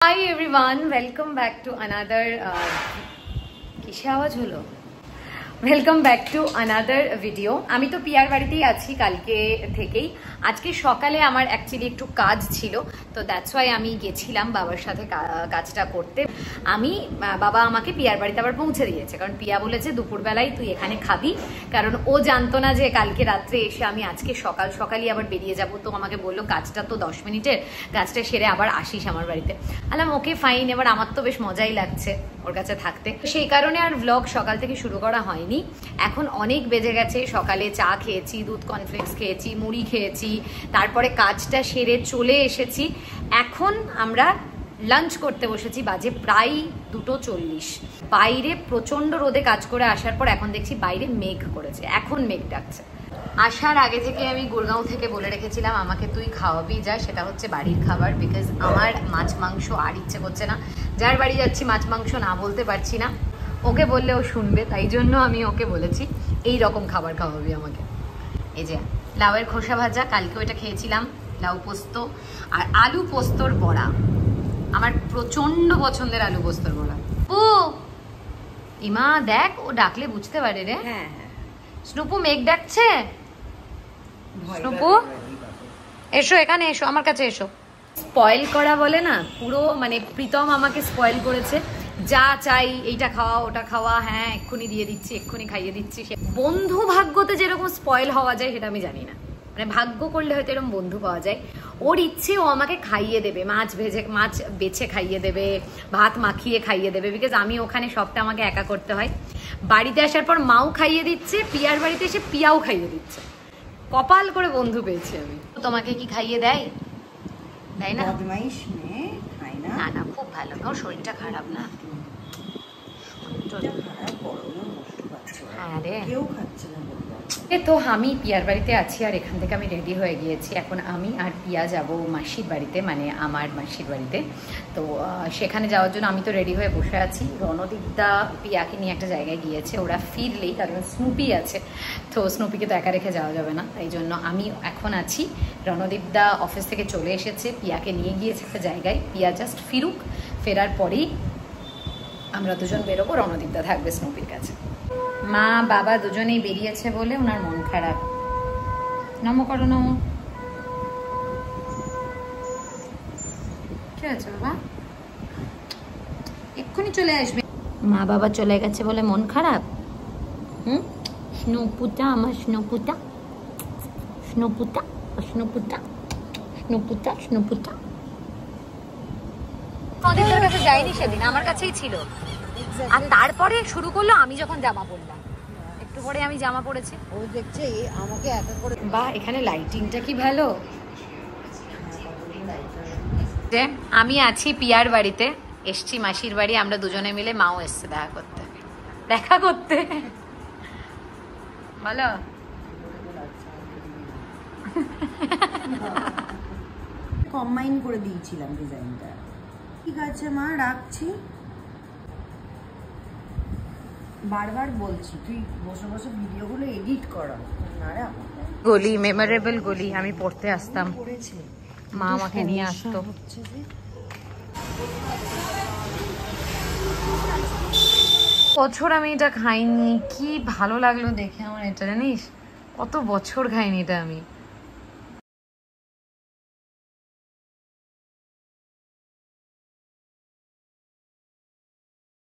Hi everyone, welcome back to another কিসে আওয়াজ হলো welcome back to another video. আমি তো পিয়ার বাড়িতেই আছি কালকে থেকেই। আজকে সকালে আমার অ্যাকচুয়ালি একটু কাজ ছিল, তো দ্যাটস ওয়াই আমি গেছিলাম বাবার সাথে কাজটা করতে। বাবা আমাকে পিয়ার বাড়িতে আবার পৌঁছে দিয়েছে, কারণ পিয়া বলেছে দুপুরবেলায় তুই এখানে খাবি, কারণ ও জানতো না যে কালকে রাত্রে এসে আমি আজকে সকালই আবার বেরিয়ে যাব। তো আমাকে বললো কাজটা তো 10 মিনিটের, কাজটা সেরে আবার আসিস আমার বাড়িতে। আলাম ওকে ফাইন। এবার আমার তো বেশ মজাই লাগছে ওর কাছে থাকতে, সেই কারণে আর ব্লগ সকাল থেকে শুরু করা হয়নি। এখন অনেক বেজে গেছে, সকালে চা খেয়েছি, দুধ কর্নফ্লেক্স খেয়েছি, মুড়ি খেয়েছি, তারপরে কাজটা সেরে চলে এসেছি। এখন আমরা লাঞ্চ করতে বসেছি, বাজে প্রায় 2:40। বাইরে প্রচন্ড রোদে কাজ করে আসার পর এখন দেখছি বাইরে মেঘ করেছে, এখন মেঘ ডাকছে। আসার আগে থেকে আমি গুড়গাঁও থেকে বলে রেখেছিলাম আমাকে তুই খাওয়াবি যা, সেটা হচ্ছে বাড়ির খাবার, বিকজ আমার মাছ মাংস আর ইচ্ছে করছে না। যার বাড়ি যাচ্ছি মাছ মাংস না বলতে পারছি না, ওকে বললে ও শুনবে, তাই জন্য আমি ওকে বলেছি এই রকম খাবার খাওয়াবি আমাকে। এই যে লাউয়ের খোসা ভাজা, কালকে ওইটা খেয়েছিলাম, লাউ পোস্ত আর আলু পোস্তর বড়া। আমার প্রচন্ড পছন্দের আলু পোস্তর বড়া। ও ইমা দেখ, ও ডাকলে বুঝতে পারে রে। হ্যাঁ স্নুপু মেঘ ডাকছে। স্নুপু এসো, এখানে এসো, আমার কাছে এসো। স্পয়েল করা বলে না, পুরো মানে প্রীতম আমাকে স্পয়েল করেছে। যা চাই এইটা খাওয়া ওটা খাওয়া, হ্যাঁ এক্ষুনি দিয়ে দিচ্ছি, এক্ষুনি খাইয়ে দিচ্ছি। বন্ধু ভাগ্যতে যেরকম স্পয়েল হওয়া যায় সেটা আমি জানি না, মানে ভাগ্য করলে হয়তো এরকম বন্ধু পাওয়া যায়। ওর ইচ্ছে ও আমাকে খাইয়ে দেবে, মাছ বেছে খাইয়ে দেবে, ভাত মাখিয়ে খাইয়ে দেবে, বিকজ আমি ওখানে সবটা আমাকে একা করতে হয়। বাড়িতে আসার পর মাও খাইয়ে দিচ্ছে, পিয়ার বাড়িতে এসে পিয়াও খাইয়ে দিচ্ছে। কপাল করে বন্ধু পেয়েছি আমি। তোমাকে কি খাইয়ে দেয়? তাই না? না না, খুব ভালো। ওর শরীরটা খারাপ না? হ্যাঁ রে, তো আমি পিয়ার বাড়িতে আছি আর এখান থেকে আমি রেডি হয়ে গিয়েছি। এখন আমি আর পিয়া যাব মাসির বাড়িতে, মানে আমার মাসির বাড়িতে। তো সেখানে যাওয়ার জন্য আমি তো রেডি হয়ে বসে আছি। রণদীপদা পিয়াকে নিয়ে একটা জায়গায় গিয়েছে, ওরা ফিরলেই, কারণ স্নুপি আছে, তো স্নুপিকে তো একা রেখে যাওয়া যাবে না, তাই জন্য আমি এখন আছি। রণদীপদা অফিস থেকে চলে এসেছে, পিয়াকে নিয়ে গিয়েছে একটা জায়গায়। পিয়া জাস্ট ফিরুক, ফেরার পরেই আমরা দুজন বেরোবো, রণদীপদা থাকবে স্নুপির কাছে। মা বাবা দুজনেই বেরিয়েছে বলে ওনার মন খারাপ। নমো করো, নমো। কি হয়েছে বাবা? এক্ষুনি চলে আসবে। মা বাবা চলে গেছে বলে মন খারাপ? স্নুপুটা, আমার স্নুপুটা, স্নুপুটা স্নুপুটা স্নুপুটা স্নুপুটা। রণদীপদার কাছে যাইনি সেদিন, আমার কাছেই ছিল। আর তারপরে শুরু করলো আমি যখন জামা পরলাম, একটু পরে আমি জামা পরেছি, ও দেখছে আমাকে একা করে। বা এখানে লাইটিংটা কি ভালো। যে আমি আছি পিয়ার বাড়িতে, এসছি মাসির বাড়ি, আমরা দুজনে মিলে, মাও এসছে দেখা করতে বলো। কম্বাইন করে দিয়েছিলাম ডিজাইনটা। ঠিক আছে মা, রাখছি। বারবার বলছি তুই বসে বসে ভিডিওগুলো এডিট কর। গলি, মেমোরেবল গলি আমি পড়তে আসতাম, মা আমাকে নিয়ে আসতো। বছর আমি এটা খাইনি, কি ভালো লাগলো দেখে আমার এটা, জানিস কত বছর খাইনি এটা আমি।